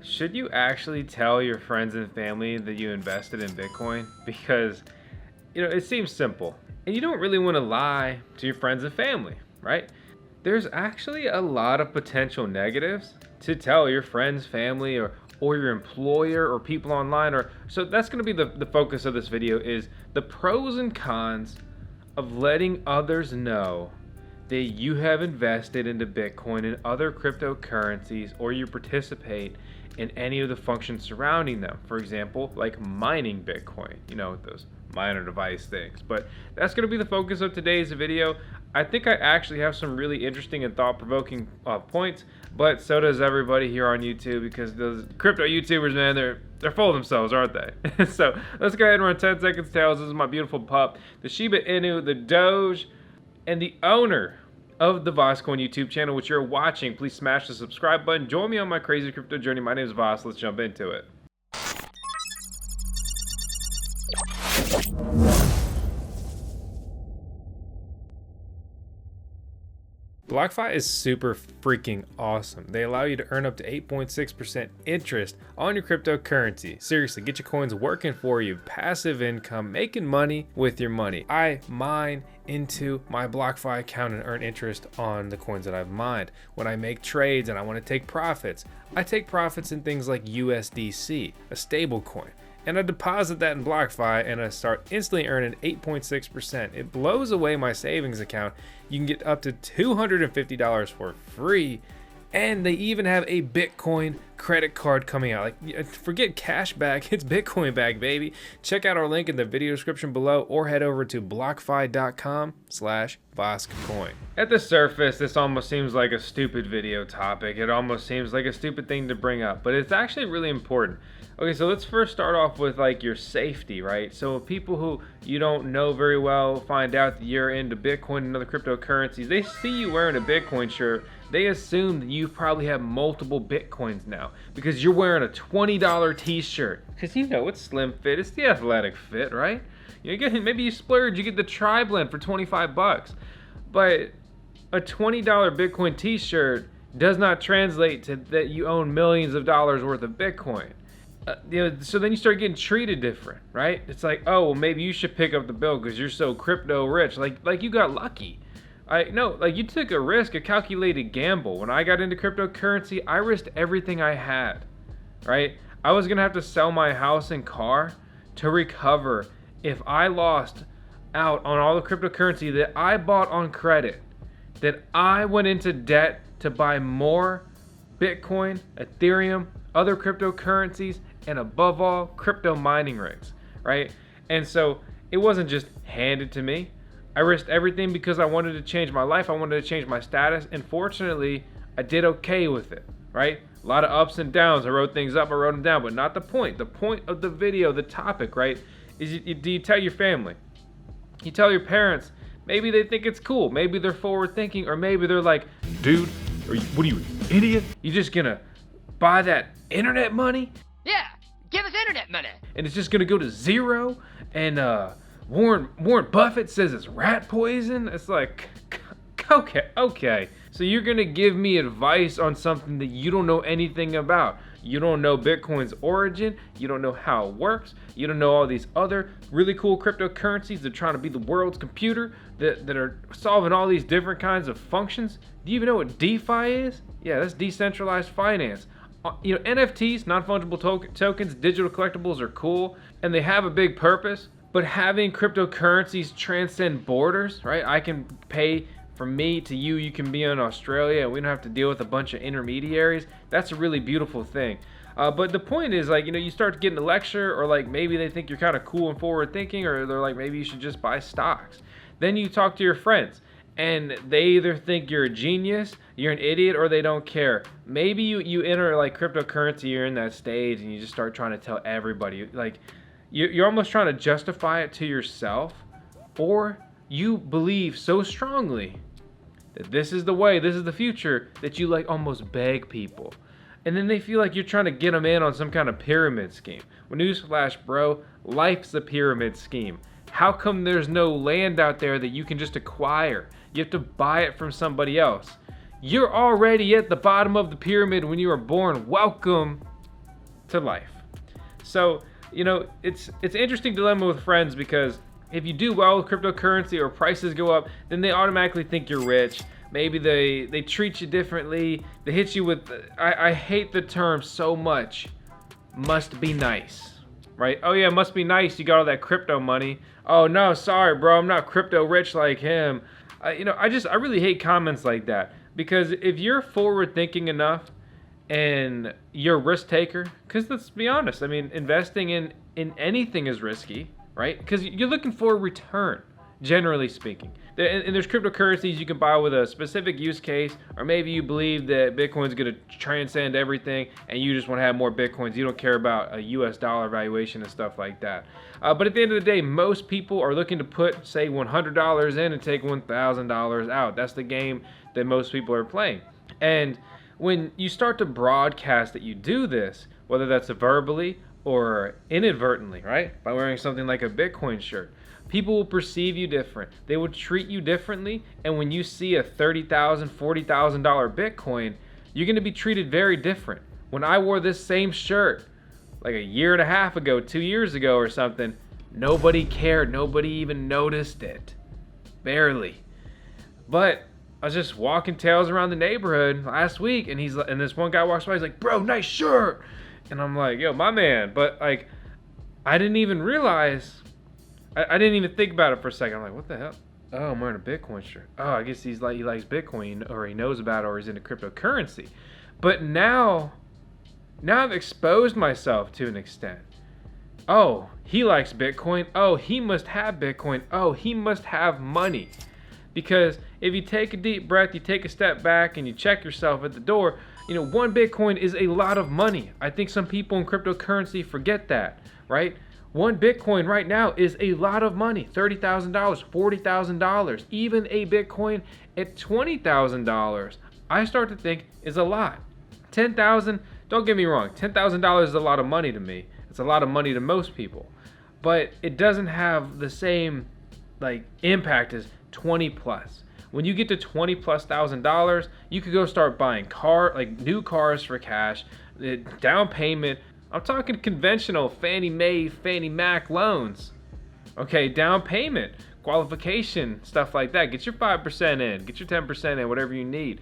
Should you actually tell your friends and family that you invested in Bitcoin? Because, it seems simple. And you don't really want to lie to your friends and family, right? There's actually a lot of potential negatives to tell your friends, family, or your employer or people online. So that's going to be the focus of this video, is the pros and cons of letting others know that you have invested into Bitcoin and other cryptocurrencies, or you participate in any of the functions surrounding them. For example, like mining Bitcoin, those miner device things. But that's going to be the focus of today's video. I think I actually have some really interesting and thought-provoking points, but so does everybody here on YouTube, because those crypto YouTubers, man, they're full of themselves, aren't they? So let's go ahead and run 10 seconds tails. This is my beautiful pup, the Shiba Inu, the Doge, and the owner of the VoskCoin YouTube channel, which you're watching. Please smash the subscribe button. Join me on my crazy crypto journey. My name is Vosk. Let's jump into it. BlockFi is super freaking awesome. They allow you to earn up to 8.6% interest on your cryptocurrency. Seriously, get your coins working for you. Passive income, making money with your money. I mine into my BlockFi account and earn interest on the coins that I've mined. When I make trades and I want to take profits, I take profits in things like USDC, a stable coin, and I deposit that in BlockFi, and I start instantly earning 8.6%. It blows away my savings account. You can get up to $250 for free, and they even have a Bitcoin credit card coming out. Like, forget cash back, it's Bitcoin back, baby. Check out our link in the video description below, or head over to blockfi.com/VoskCoin. At the surface, this almost seems like a stupid video topic. It almost seems like a stupid thing to bring up, but it's actually really important. Okay, so let's first start off with like your safety, right? So people who you don't know very well find out that you're into Bitcoin and other cryptocurrencies. They see you wearing a Bitcoin shirt. They assume that you probably have multiple Bitcoins now because you're wearing a $20 t-shirt. Because it's slim fit, it's the athletic fit, right? Maybe you splurge, you get the tri-blend for 25 bucks. But a $20 Bitcoin t-shirt does not translate to that you own millions of dollars worth of Bitcoin. So then you start getting treated different, right? It's like, oh, well, maybe you should pick up the bill because you're so crypto rich. Like you got lucky. You took a risk, a calculated gamble. When I got into cryptocurrency, I risked everything I had, right? I was gonna have to sell my house and car to recover if I lost out on all the cryptocurrency that I bought on credit, that I went into debt to buy more Bitcoin, Ethereum, other cryptocurrencies, and above all, crypto mining rigs, right? And so it wasn't just handed to me. I risked everything because I wanted to change my life. I wanted to change my status. And fortunately, I did okay with it, right? A lot of ups and downs. I wrote things up, I wrote them down, but not the point. The point of the video, the topic, right, is do you tell your family? You tell your parents. Maybe they think it's cool. Maybe they're forward thinking, or maybe they're like, dude, what are you, an idiot? You just gonna buy that internet money? Yeah, give us internet money. And it's just gonna go to zero, and Warren Buffett says it's rat poison. It's like, okay. So you're gonna give me advice on something that you don't know anything about. You don't know Bitcoin's origin. You don't know how it works. You don't know all these other really cool cryptocurrencies that are trying to be the world's computer, that are solving all these different kinds of functions. Do you even know what DeFi is? Yeah, that's decentralized finance. NFTs, non-fungible tokens, digital collectibles are cool, and they have a big purpose, but having cryptocurrencies transcend borders, right? I can pay from me to you, you can be in Australia, and we don't have to deal with a bunch of intermediaries. That's a really beautiful thing. But the point is, you start getting a lecture, or maybe they think you're kind of cool and forward thinking, or they're like, maybe you should just buy stocks. Then you talk to your friends, and they either think you're a genius, you're an idiot, or they don't care. Maybe you enter cryptocurrency, you're in that stage, and you just start trying to tell everybody. You're almost trying to justify it to yourself, or you believe so strongly that this is the way, this is the future, that you almost beg people. And then they feel like you're trying to get them in on some kind of pyramid scheme. Well, newsflash, bro, life's a pyramid scheme. How come there's no land out there that you can just acquire? You have to buy it from somebody else. You're already at the bottom of the pyramid when you were born. Welcome to life. So, it's an interesting dilemma with friends, because if you do well with cryptocurrency or prices go up, then they automatically think you're rich. Maybe they treat you differently. They hit you with, I hate the term so much, must be nice, right? Oh yeah, must be nice, you got all that crypto money. Oh no, sorry bro, I'm not crypto rich like him. I really hate comments like that, because if you're forward thinking enough and you're a risk taker, because let's be honest, I mean, investing in anything is risky, right? Because you're looking for a return, generally speaking. And there's cryptocurrencies you can buy with a specific use case, or maybe you believe that Bitcoin's going to transcend everything and you just want to have more Bitcoins. You don't care about a US dollar valuation and stuff like that. But at the end of the day, most people are looking to put, say, $100 in and take $1,000 out. That's the game that most people are playing. And when you start to broadcast that you do this, whether that's verbally or inadvertently, right, by wearing something like a Bitcoin shirt, people will perceive you different. They will treat you differently. And when you see a $30,000, $40,000 Bitcoin, you're going to be treated very different. When I wore this same shirt like a year and a half ago, 2 years ago or something, nobody cared. Nobody even noticed it. Barely. But I was just walking tails around the neighborhood last week, and this one guy walks by, he's like, bro, nice shirt. And I'm like, yo, my man. But like, I didn't even realize, I didn't even think about it for a second. I'm like, what the hell? Oh, I'm wearing a Bitcoin shirt. Oh, I guess he likes Bitcoin, or he knows about it, or he's into cryptocurrency. But now I've exposed myself to an extent. Oh, he likes Bitcoin. Oh, he must have Bitcoin. Oh, he must have money. Because if you take a deep breath, you take a step back, and you check yourself at the door, one Bitcoin is a lot of money. I think some people in cryptocurrency forget that, right? One Bitcoin right now is a lot of money. $30,000, $40,000, even a Bitcoin at $20,000, I start to think is a lot. $10,000, don't get me wrong, $10,000 is a lot of money to me. It's a lot of money to most people, but it doesn't have the same impact as 20 plus. When you get to $20,000+, you could go start buying new cars for cash, down payment. I'm talking conventional Fannie Mae, Fannie Mac loans. Okay, down payment, qualification, stuff like that. Get your 5% in, get your 10% in, whatever you need.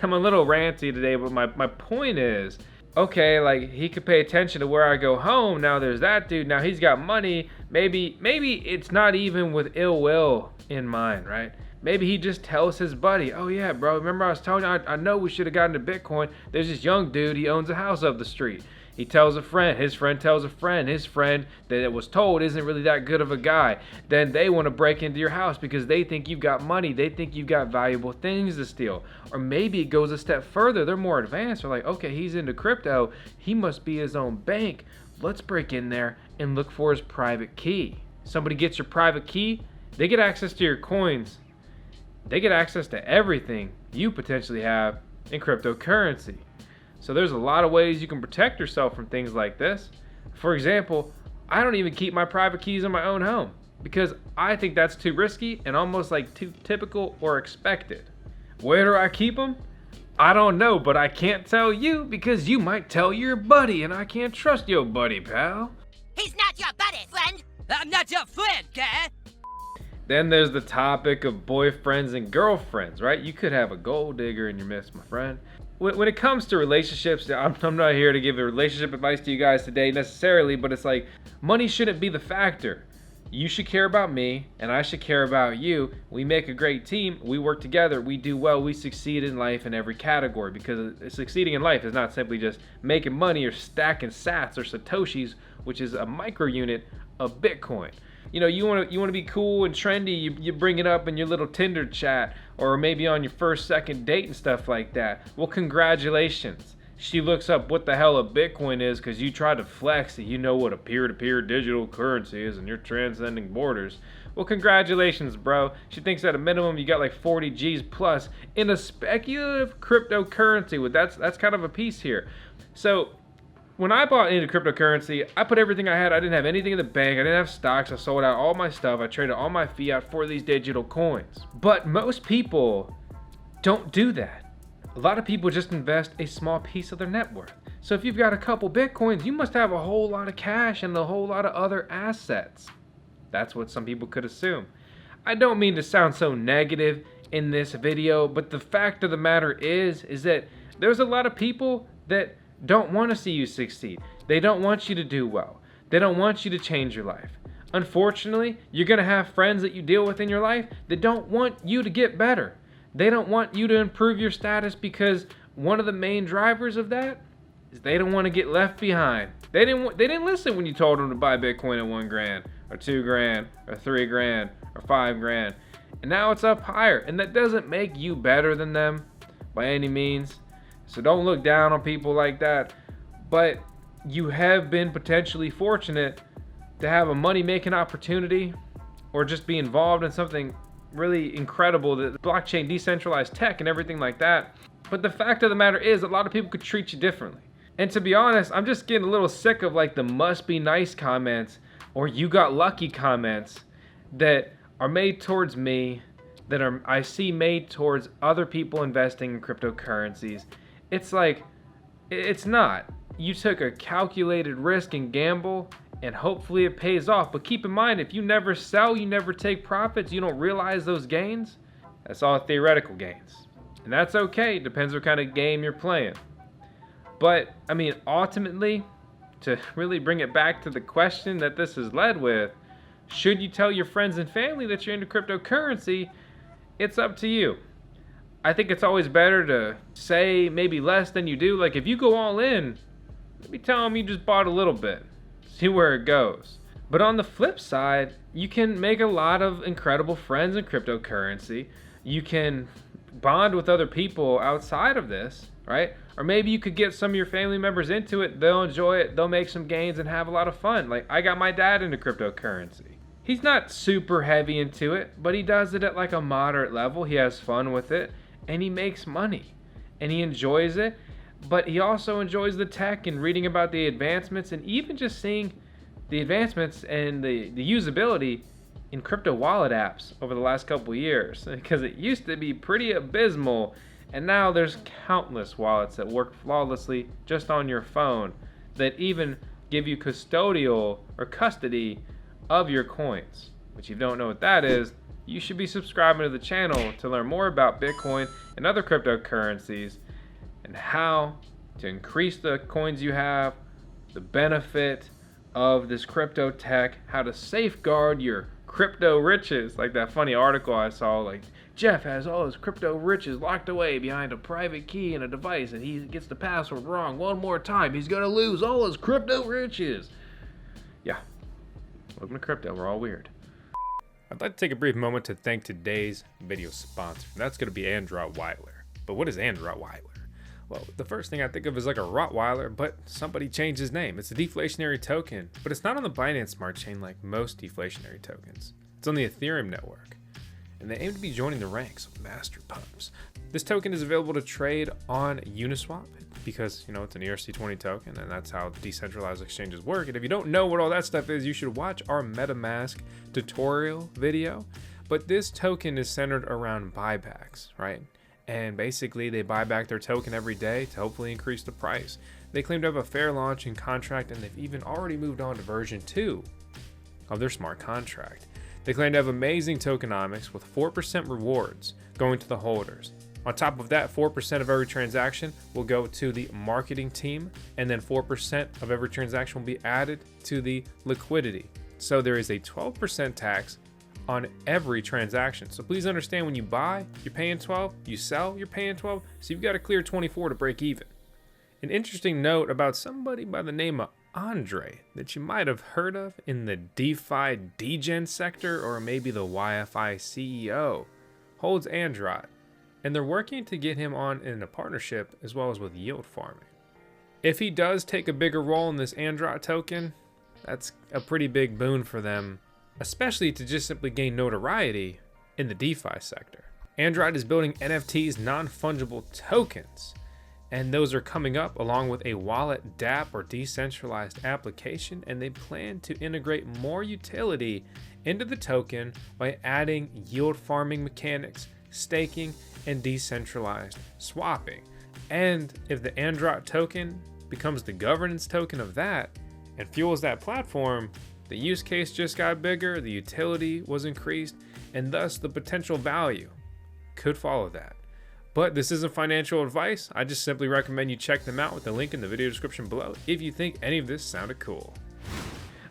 I'm a little ranty today, but my point is, okay, he could pay attention to where I go home. Now there's that dude, now he's got money. Maybe it's not even with ill will in mind, right? Maybe he just tells his buddy, oh yeah, bro, remember I was telling you, I know we should have gotten into Bitcoin. There's this young dude, he owns a house up the street. He tells a friend, his friend tells a friend, his friend that it was told isn't really that good of a guy. Then they want to break into your house because they think you've got money. They think you've got valuable things to steal. Or maybe it goes a step further. They're more advanced. They're like, okay, he's into crypto. He must be his own bank. Let's break in there and look for his private key. Somebody gets your private key, they get access to your coins. They get access to everything you potentially have in cryptocurrency. So there's a lot of ways you can protect yourself from things like this. For example, I don't even keep my private keys in my own home because I think that's too risky and almost too typical or expected. Where do I keep them? I don't know, but I can't tell you because you might tell your buddy, and I can't trust your buddy, pal. He's not your buddy, friend. I'm not your friend, guy. Then there's the topic of boyfriends and girlfriends, right? You could have a gold digger in your midst, my friend. When it comes to relationships, I'm not here to give a relationship advice to you guys today necessarily, but it's money shouldn't be the factor. You should care about me, and I should care about you. We make a great team. We work together. We do well. We succeed in life in every category, because succeeding in life is not simply just making money or stacking sats or satoshis, which is a micro unit of Bitcoin. You want to be cool and trendy, you bring it up in your little Tinder chat, or maybe on your first, second date and stuff like that. Well, congratulations. She looks up what the hell a Bitcoin is because you try to flex that you know what a peer-to-peer digital currency is and you're transcending borders. Well, congratulations, bro. She thinks at a minimum you got 40 G's plus in a speculative cryptocurrency. That's kind of a piece here. So when I bought into cryptocurrency, I put everything I had. I didn't have anything in the bank. I didn't have stocks. I sold out all my stuff. I traded all my fiat for these digital coins. But most people don't do that. A lot of people just invest a small piece of their net worth. So if you've got a couple Bitcoins, you must have a whole lot of cash and a whole lot of other assets. That's what some people could assume. I don't mean to sound so negative in this video, but the fact of the matter is that there's a lot of people that don't want to see you succeed. They don't want you to do well. They don't want you to change your life. Unfortunately, you're going to have friends that you deal with in your life that don't want you to get better. They don't want you to improve your status because one of the main drivers of that is they don't want to get left behind. They didn't listen when you told them to buy Bitcoin at $1,000 or $2,000 or $3,000 or $5,000. And now it's up higher. And that doesn't make you better than them by any means. So don't look down on people like that. But you have been potentially fortunate to have a money-making opportunity or just be involved in something really incredible, the blockchain, decentralized tech and everything like that. But the fact of the matter is a lot of people could treat you differently. And to be honest, I'm just getting a little sick of like the must be nice comments or you got lucky comments that are made towards me, that I see made towards other people investing in cryptocurrencies. It's like, it's not. You took a calculated risk and gamble and hopefully it pays off. But keep in mind, if you never sell, you never take profits, you don't realize those gains, that's all theoretical gains. And that's okay, depends what kind of game you're playing. But, I mean, ultimately, to really bring it back to the question that this is led with, should you tell your friends and family that you're into cryptocurrency? It's up to you. I think it's always better to say maybe less than you do. Like if you go all in, maybe tell them you just bought a little bit. See where it goes. But on the flip side, you can make a lot of incredible friends in cryptocurrency. You can bond with other people outside of this, right? Or maybe you could get some of your family members into it. They'll enjoy it. They'll make some gains and have a lot of fun. Like I got my dad into cryptocurrency. He's not super heavy into it, but he does it at like a moderate level. He has fun with it and he makes money and he enjoys it. But he also enjoys the tech and reading about the advancements and even just seeing the advancements and the usability in crypto wallet apps over the last couple years, because it used to be pretty abysmal and now there's countless wallets that work flawlessly just on your phone that even give you custodial or custody of your coins. But if you don't know what that is, you should be subscribing to the channel to learn more about Bitcoin and other cryptocurrencies and how to increase the coins you have, the benefit of this crypto tech, how to safeguard your crypto riches. Like that funny article I saw, like Jeff has all his crypto riches locked away behind a private key in a device and he gets the password wrong one more time, he's gonna lose all his crypto riches. Yeah, welcome to crypto, we're all weird. I'd like to take a brief moment to thank today's video sponsor. That's going to be Androttweiler. But what is Androttweiler? Well, the first thing I think of is like a Rottweiler, but somebody changed his name. It's a deflationary token, but it's not on the Binance Smart Chain like most deflationary tokens. It's on the Ethereum network, and they aim to be joining the ranks of master pumps. This token is available to trade on Uniswap because, you know, it's an ERC20 token, and that's how decentralized exchanges work. And if you don't know what all that stuff is, you should watch our MetaMask tutorial video. But this token is centered around buybacks, right? And basically they buy back their token every day to hopefully increase the price. They claim to have a fair launch and contract, and they've even already moved on to version 2 of their smart contract. They claim to have amazing tokenomics with 4% rewards going to the holders. On top of that, 4% of every transaction will go to the marketing team, and then 4% of every transaction will be added to the liquidity. So there is a 12% tax on every transaction. So please understand, when you buy, you're paying 12, you sell, you're paying 12, so you've got to clear 24 to break even. An interesting note about somebody by the name of Andre that you might have heard of in the DeFi degen sector, or maybe the YFI CEO, holds Andrott, and they're working to get him on in a partnership as well as with yield farming. If he does take a bigger role in this Andrott token, that's a pretty big boon for them, especially to just simply gain notoriety in the DeFi sector. Andrott is building NFTs, non-fungible tokens, and those are coming up along with a wallet dApp or decentralized application, and they plan to integrate more utility into the token by adding yield farming mechanics, staking, and decentralized swapping. And if the Andrott token becomes the governance token of that and fuels that platform, the use case just got bigger, the utility was increased, and thus the potential value could follow that. But this isn't financial advice. I just simply recommend you check them out with the link in the video description below if you think any of this sounded cool.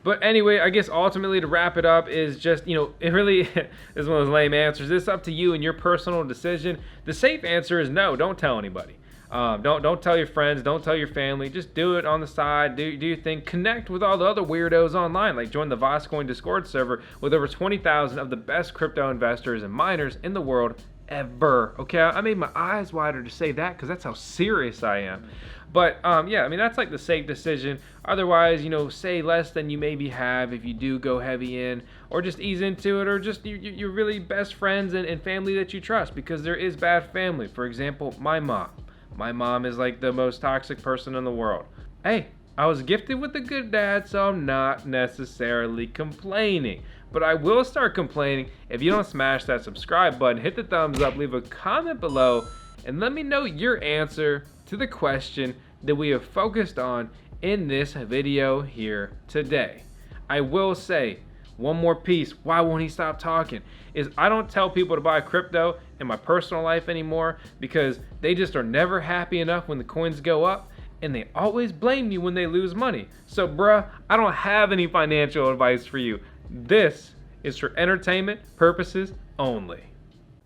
But anyway, I guess ultimately to wrap it up is just, it really is one of those lame answers. It's up to you and your personal decision. The safe answer is no, don't tell anybody. Don't tell your friends, don't tell your family. Just do it on the side, do your thing. Connect with all the other weirdos online, like join the VoskCoin Discord server with over 20,000 of the best crypto investors and miners in the world ever. Okay, I made my eyes wider to say that because that's how serious I am. But yeah, I mean, that's like the safe decision. Otherwise, say less than you maybe have if you do go heavy in, or just ease into it, or just you're really best friends and family that you trust, because there is bad family. For example, my mom. My mom is like the most toxic person in the world. Hey, I was gifted with a good dad, so I'm not necessarily complaining. But I will start complaining if you don't smash that subscribe button, hit the thumbs up, leave a comment below, and let me know your answer to the question that we have focused on in this video here today. I will say one more piece, why won't he stop talking, is I don't tell people to buy crypto in my personal life anymore because they just are never happy enough when the coins go up, and they always blame me when they lose money. So bruh, I don't have any financial advice for you. This is for entertainment purposes only.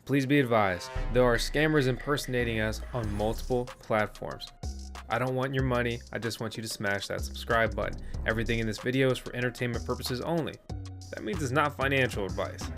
Please be advised, there are scammers impersonating us on multiple platforms. I don't want your money, I just want you to smash that subscribe button. Everything in this video is for entertainment purposes only. That means it's not financial advice.